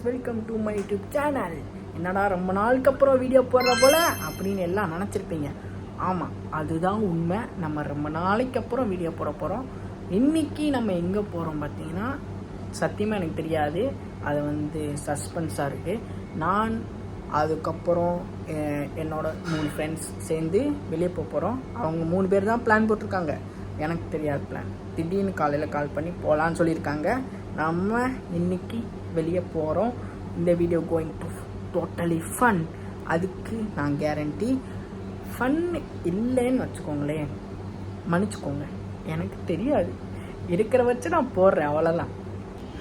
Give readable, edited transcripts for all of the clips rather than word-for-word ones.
Welcome to my YouTube channel. என்னடா ரொம்ப நாளுக்கு அப்புறம் வீடியோ போடுற போல அப்படின்னு எல்லாம் நினச்சிருப்பீங்க. ஆமாம், அதுதான் உண்மை. நம்ம ரொம்ப நாளைக்கு அப்புறம் வீடியோ போட போகிறோம். இன்றைக்கி நம்ம எங்கே போகிறோம் பார்த்தீங்கன்னா, சத்தியமாக எனக்கு தெரியாது. அது சஸ்பென்ஸாக இருக்குது. நான் அதுக்கப்புறம் என்னோட 3 ஃப்ரெண்ட்ஸ் சேர்ந்து வெளியே போகிறோம். அவங்க 3 பேர் தான் பிளான் போட்டிருக்காங்க. எனக்கு தெரியாது பிளான். திடீர்னு காலையில் கால் பண்ணி போகலான்னு சொல்லியிருக்காங்க. நம்ம இன்றைக்கி வெளியே போகிறோம். இந்த video going to totally fun. அதுக்கு நான் கேரண்டி. ஃபன் இல்லைன்னு வச்சுக்கோங்களேன், மன்னிச்சுக்கோங்க, எனக்கு தெரியாது. இருக்கிற வச்சு நான் போடுறேன், அவ்வளோதான்.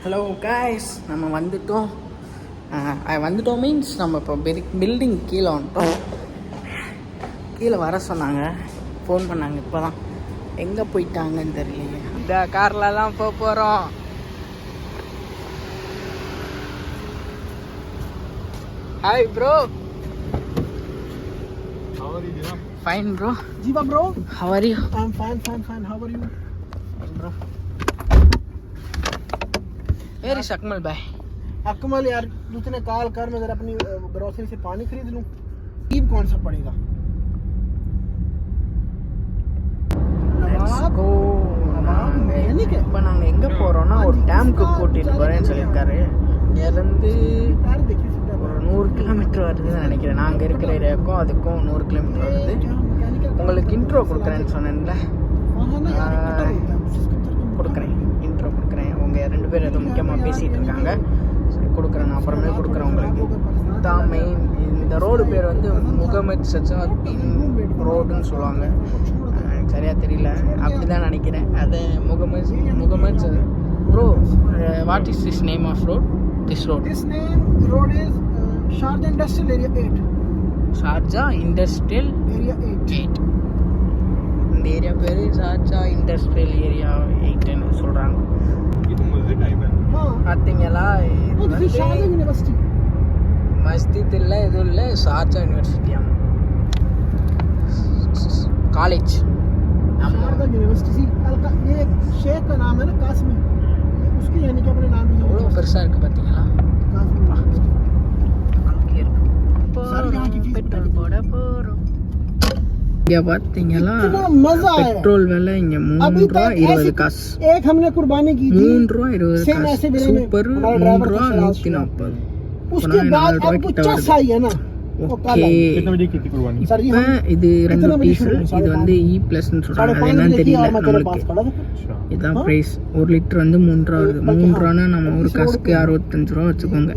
ஹலோ காய்ஸ், நம்ம வந்துட்டோம் மீன்ஸ் நம்ம இப்போ பில்டிங் கீழே வந்துட்டோம். கீழே வர சொன்னாங்க, ஃபோன் பண்ணாங்க. இப்போ தான் எங்கே போயிட்டாங்கன்னு தெரியலையே. இந்த காரில் தான் போக போகிறோம். Hi bro. How are you, Jiva? Fine bro. Jiva bro. How are you? I'm fine. How are you? Fine bro. Where is Akmal bhai? Akmal यार, दूसरे कॉल कर, मैं जरा अपनी ग्रोसरी से पानी खरीद लूं. ईब कौन सा पड़ेगा? Let's go. இப்போ நாங்கள் எங்கே போகிறோன்னா ஒரு டேமுக்கு கூட்டிகிட்டு போகிறேன்னு சொல்லியிருக்காரு. இங்கேருந்து ஒரு 100 கிலோமீட்டர் வருதுன்னு நினைக்கிறேன். நாங்கள் இருக்கிற ஏரியாவுக்கும் அதுக்கும் 100 கிலோமீட்டர் வருது. உங்களுக்கு இன்ட்ரோ கொடுக்குறேன்னு சொன்னேன்ல, இன்ட்ரோ கொடுக்குறேன். அவங்க 2 பேர் எதுவும் முக்கியமாக பேசிகிட்டு இருக்காங்க. சரி, கொடுக்குறேன். நான் அப்புறமே கொடுக்குறேன் உங்களுக்கு. தான் மெயின். இந்த ரோடு பேர் முகமது சஜாதீன் ரோடுன்னு சொல்லுவாங்க. எனக்கு சரியாக தெரியல, அப்படி தான் நினைக்கிறேன். அது Mohammed bro. What is this name of road? This road is Sharjah Industrial Area 8. Sharjah Industrial Area 8. இந்த ஏரியா பேர் ஷார்ஜா இண்டஸ்ட்ரியல் ஏரியா 8ன்னு சொல்கிறாங்க. இது மஸ்ஜித் ஐபன். பார்த்தீங்களா, இது ஷார்ஜா யூனிவர்சிட்டி. மஸ்ஜித் இல்லை, எதுவும் இல்லை, ஷார்ஜா யூனிவர்சிட்டியா காலேஜ். शारजा यूनिवर्सिटी ये शेख का नाम है ना, कासमी. उसकी यानी कि अपने नाम भी எவ்வளோ பெருசாக இருக்குது பார்த்தீங்களா. பெட்ரோல் போட போகிறோம். இங்கே பார்த்தீங்களா, பெட்ரோல் விலை இங்கே 3 ரூபா 20 காசு. एक हमने कुर्बानी की थी 3 ரூபா 20 காசு. சூப்பர். 3 ரூபா 140. उसके बाद अब 50 आई है ना. ஓகே, இப்போ இது 2 டீசல். இது E+ன்னு சொல்கிறாங்க. அது என்னன்னு தெரியல நம்மளுக்கு. இதுதான் ப்ரைஸ். 1 லிட்டர் 3 ரூபா வருது. 3 ரூபானா நம்ம ஒரு காசுக்கு 65 ரூபா வச்சுக்கோங்க.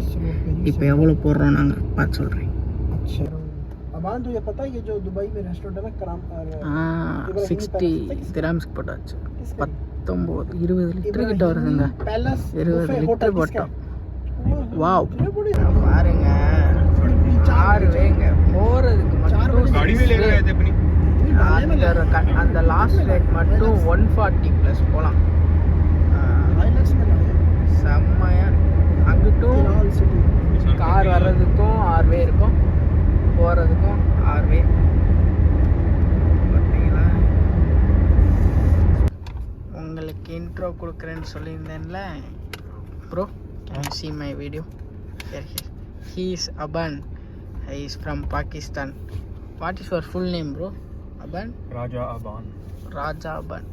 இப்போ எவ்வளோ போடுறோம் நாங்கள் பார்த்து சொல்கிறேன். तो ये पता है, ये जो दुबई में रेस्टोरेंट है ना, कराम 60 दिरहम्ஸ்க்கு போட்டாச்சு. 20 லிட்டர் கிட்ட வருதுங்க. 20 லிட்டர் போட்டோம். வாவ், பாருங்க. 4 வேங்க போறதுக்கு மட்டும் गाड़ी में ले रहे थे अपनी. அந்த லாஸ்ட் ரேட் மட்டும் 140 ப்ளஸ் போலாம். செம்மையா அங்கிட்டும் கார் வர்றதுக்கும் 6 வே இருக்கும், போகிறதுக்கும் 6 வே. பார்த்தீங்களா, உங்களுக்கு இன்ட்ரோ கொடுக்குறேன்னு சொல்லியிருந்தேன்ல bro. Can you see my video? He is Aban. He is from Pakistan. What is your full name, bro? Aban? Raja Aban.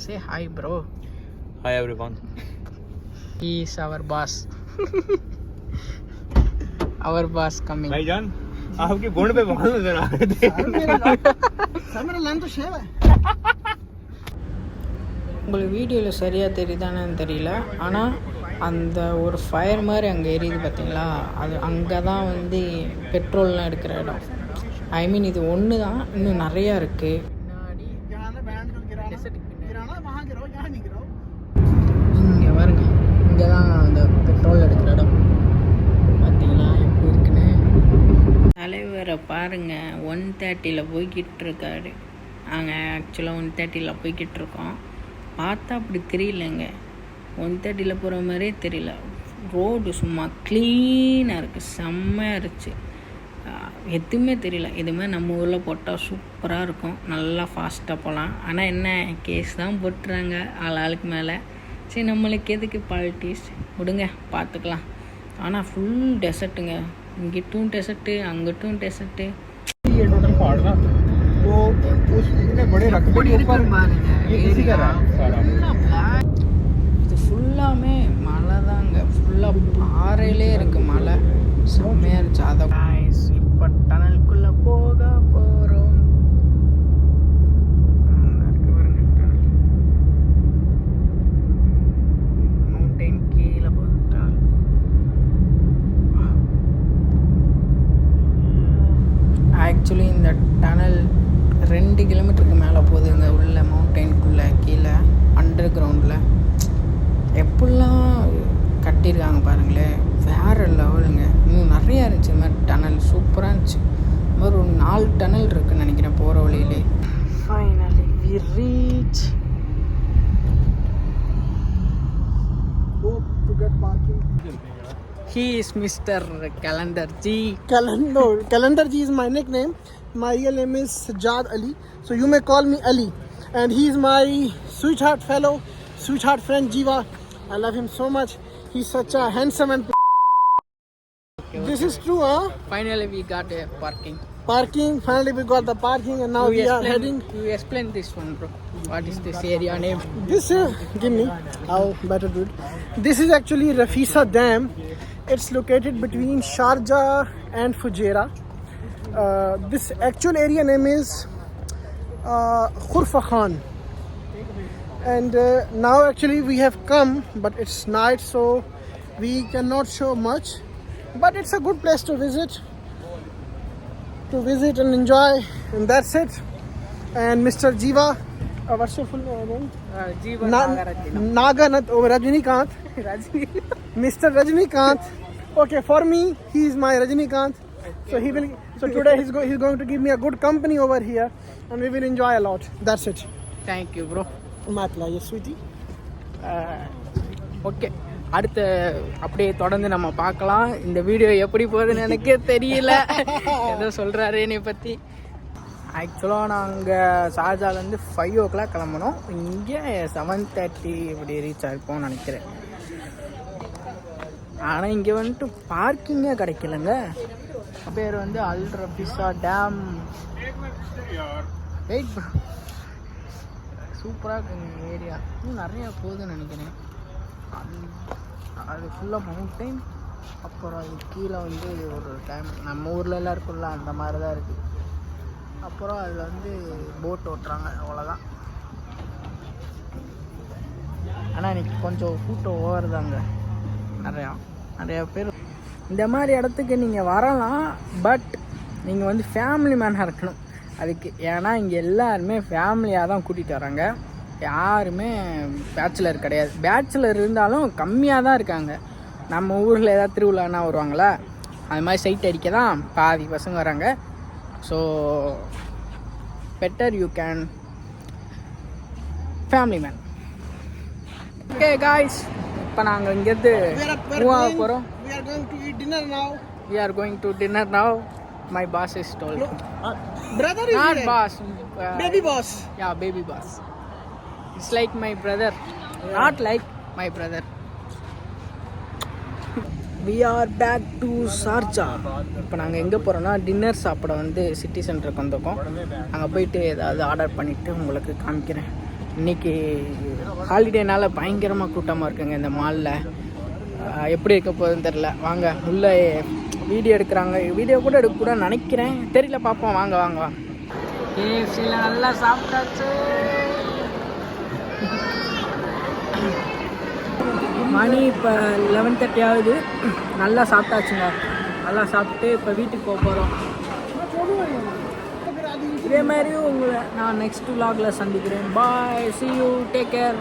Say hi, bro. Hi everyone. He is our boss. Our boss coming. भाईजान, आपके गोड़ पे बाल नजर आ रहे थे. मेरा line तो शेव है. உங்களுக்கு வீடியோவில் சரியாக தெரியுதானு தெரியல, ஆனால் அந்த ஒரு ஃபயர் மாதிரி அங்கே எரியுது பார்த்தீங்களா, அது அங்கே தான் பெட்ரோல்லாம் எடுக்கிற இடம். ஐ மீன் இது ஒன்று தான், இன்னும் நிறையா இருக்குது. இங்கே பாருங்க, இங்கே தான் அந்த பெட்ரோல் எடுக்கிற இடம். பார்த்தீங்களா எப்படி இருக்குன்னு. தலைவரை பாருங்கள், 130ல் போய்கிட்டு இருக்காரு. நாங்கள் ஆக்சுவலாக 130ல் போய்கிட்டு இருக்கோம். பார்த்தா அப்படி தெரியலங்க, 130ல் போகிற மாதிரியே தெரியல. ரோடு சும்மா க்ளீனாக இருக்குது, செம்மையாக இருந்துச்சு. எதுவுமே தெரியல. இதுமாதிரி நம்ம ஊரில் போட்டால் சூப்பராக இருக்கும், நல்லா ஃபாஸ்ட்டாக போகலாம். ஆனால் என்ன, கேஸ் தான் போட்டுறாங்க ஆளுக்கு மேலே. சரி, நம்மளுக்கு எதுக்கு பாலிட்டிக்ஸ், விடுங்க, பார்த்துக்கலாம். ஆனால் ஃபுல் டெசர்ட்டுங்க. இங்கிட்டும் டெசர்ட்டு, அங்கிட்டும் டெசர்ட்டு. ये टोटल पहाड़ ना तो उस इतने बड़े रकबे के ऊपर ये किसी का रहा सारा இது ஃபுல்லாமே மலை தாங்க. ஃபுல்லாக பாறையிலே இருக்குது மலை. செம்மையாக இருந்துச்சு. அதை இப்போ டனலுக்குள்ளே போக போகிறோம். மவுண்டைன் கீழே போட்டால் ஆக்சுவலி இந்த டனல் 2 கிலோமீட்டருக்கு மேலே போகுதுங்க. உள்ள மவுண்டெயின்குள்ளே கீழே அண்டர் கிரவுண்டில் எப்படிலாம் கட்டியிருக்காங்க பாருங்களேன். வேறு லெவலுங்க. இன்னும் நிறையா இருந்துச்சு இந்த மாதிரி டனல். சூப்பராக இருந்துச்சு. இந்த மாதிரி ஒரு 4 டனல் இருக்குதுன்னு நினைக்கிறேன் போகிற வழியிலே. Finally we reach. Hope to get parking. He is Mr. Calendar G. Calendar Ji is my nickname. My real name is Sajjad Ali. So you may call me Ali. And he is my sweetheart fellow, sweetheart friend Jiva. I love him so much. He's such a handsome and... This is true, huh? Finally we got a parking. Parking. Finally we got the parking and now we are heading. You explain this one, bro. What is this area name? This give me. I'll better do it. This is actually Rafisa Dam. It's located between Sharjah and Fujairah. This actual area name is Khurfa Khan. And now actually we have come, but it's night, so we cannot show much. But it's a good place to visit and enjoy, and that's it. And Mr. Jiva, what's your full name? Jiva Naganath over Rajinikanth. Mr. Rajinikanth. Okay, for me, he is my Rajinikanth. So he will. So today he's going to give me a good company over here, and we will enjoy a lot. That's it. Thank you, bro. Matla, yes, sweetie. Okay, அடுத்த அப்படியே தொடர்ந்து நம்ம பார்க்கலாம். இந்த video எப்படி போகுதுன்னு எனக்கே தெரியல. ஏதோ சொல்கிறாரு என்னை பற்றி. ஆக்சுவலாக நாங்கள் ஷார்ஜாலேருந்து 5 o'clock கிளம்பணும். இங்கே 7:30 இப்படி ரீச் ஆகிருப்போம்னு நினைக்கிறேன். ஆனால் இங்கே வந்துட்டு பார்க்கிங்கே கிடைக்கலங்க. பேர் வந்து அல் ரஃபிசா டேம். வெயிட் ப்ரோ, சூப்பராக இருக்குங்க ஏரியா. இன்னும் நிறையா போகுதுன்னு நினைக்கிறேன். அது ஃபுல்லாக மவுண்டைன். அப்புறம் அது கீழே வந்து ஒரு டேம் நம்ம ஊர்லலாம் இருக்குல்ல அந்த மாதிரி தான் இருக்குது. அப்புறம் அதில் வந்து போட் ஓட்டுறாங்க, அவ்வளோதான். ஆனால் இன்றைக்கி கொஞ்சம் கூட்டம் ஓவர் தாங்க. நிறையா பேர் இந்த மாதிரி இடத்துக்கு நீங்கள் வரலாம். பட் நீங்கள் வந்து ஃபேமிலி மேனாக இருக்கணும் அதுக்கு. ஏன்னா இங்கே எல்லாருமே ஃபேமிலியாக தான் கூட்டிகிட்டு வராங்க. யாருமே பேச்சுலர் கிடையாது. பேச்சுலர் இருந்தாலும் கம்மியாக தான் இருக்காங்க. நம்ம ஊரில் ஏதாவது திருவிழானா வருவாங்களா, அது மாதிரி சைட் அடிக்க தான் பாதி பசங்க வராங்க. So better you can family man. Okay guys, இப்போ நாங்கள் இங்கேருந்து மூவ் ஆக போகிறோம். We are going to eat dinner now. We are going to dinner now. My boss is told. No, brother is Not here. boss. Baby boss. Yeah, baby boss. It's like my brother. Not like my brother. We are back to Sharjah. இப்போ நாங்கள் எங்கே போகிறோன்னா dinner சாப்பிட வந்து city சென்டருக்கு வந்திருக்கோம். அங்கே போயிட்டு ஏதாவது ஆர்டர் பண்ணிவிட்டு உங்களுக்கு காமிக்கிறேன். இன்றைக்கி ஹாலிடேனால பயங்கரமாக கூட்டமாக இருக்குங்க இந்த மாலில். எப்படி இருக்க போகுதுன்னு தெரில. வாங்க உள்ளே வீடியோ எடுக்கிறாங்க. வீடியோ கூட எடுக்கக்கூடாதுன்னு நினைக்கிறேன், தெரியல, பார்ப்போம். வாங்க வாங்க வாங்க. கேஎஃப்சியில் நல்லா சாப்பிட்டாச்சு. மணி இப்போ 11:30 ஆகுது. நல்லா சாப்பிட்டாச்சுங்க. நல்லா சாப்பிட்டு இப்போ வீட்டுக்கு போக போகிறோம். இதே மாதிரி உங்களை நான் நெக்ஸ்ட் vlogல சந்திக்கிறேன். பாய், see you, take care.